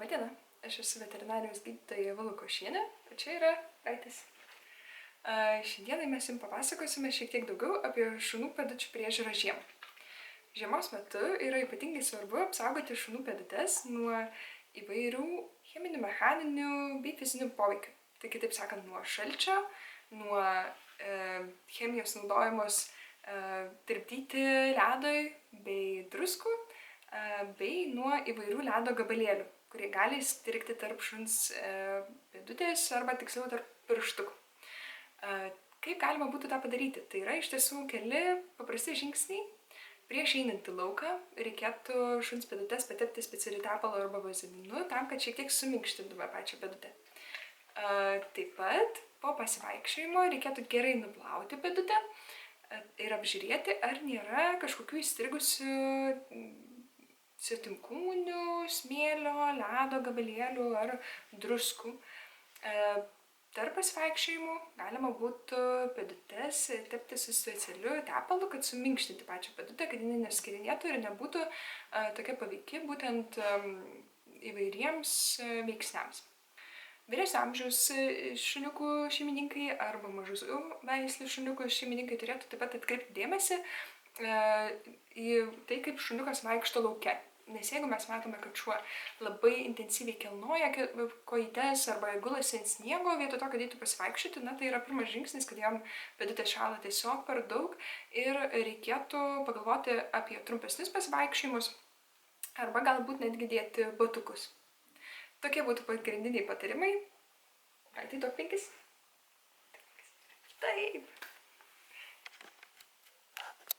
Labadiena, aš esu veterinarijos gydytoja Eva Lukošienė, o čia yra Raitis. Šiandienai mes jums papasakosime šiek tiek daugiau apie šunų pėdučių priežiūrą žiemą. Žiemos metu yra ypatingai svarbu apsaugoti šunų pėdutes nuo įvairių cheminių, mechaninių bei fizinių poveikių. Tai kitaip sakant, nuo šalčio, nuo chemijos naudojamos tirpdyti ledui bei druskų, bei nuo įvairių ledo gabalėlių, kurie gali įstrigti tarp šuns pėdutės arba tiksliau tarp pirštukų. Kaip galima būtų tą padaryti? Tai yra iš tiesų keli paprasti žingsniai. Prieš einant į lauką reikėtų šuns pėdutes patepti specialiu tepalu arba vazelinu, tam, kad šiek tiek suminkštintume pačią pėdutę. Taip pat po pasivaikščiojimo reikėtų gerai nuplauti pėdutę ir apžiūrėti, ar nėra kažkokių įstrigusių svetimkūnių, smėlio, ledo gabalėlių ar druskų. Tarp pasivaikščiojimų galima būtų pėdutes tepti su specialiu tepalu, kad suminkštinti pačią pėdutę, kad jinai neskirinėtų ir nebūtų tokia paveiki būtent įvairiems veiksniams. Vyresnio amžiaus šuniukų šeimininkai arba mažų veislių šuniukų šeimininkai turėtų taip pat atkreipti dėmesį į tai, kaip šuniukas vaikšto lauke. Nes jeigu mes matome, kad šuo labai intensyviai kilnoja kojytes arba gulasi ant sniego, vietoj to, kad eitų pasivaikščioti, tai yra pirmas žingsnis, kad jam pėdutė šąla tiesiog per daug ir reikėtų pagalvoti apie trumpesnius pasivaikščiojimus arba galbūt netgi dėti batukus. Tokie būtų pagrindiniai patarimai. Ar tai duok 5? Taip.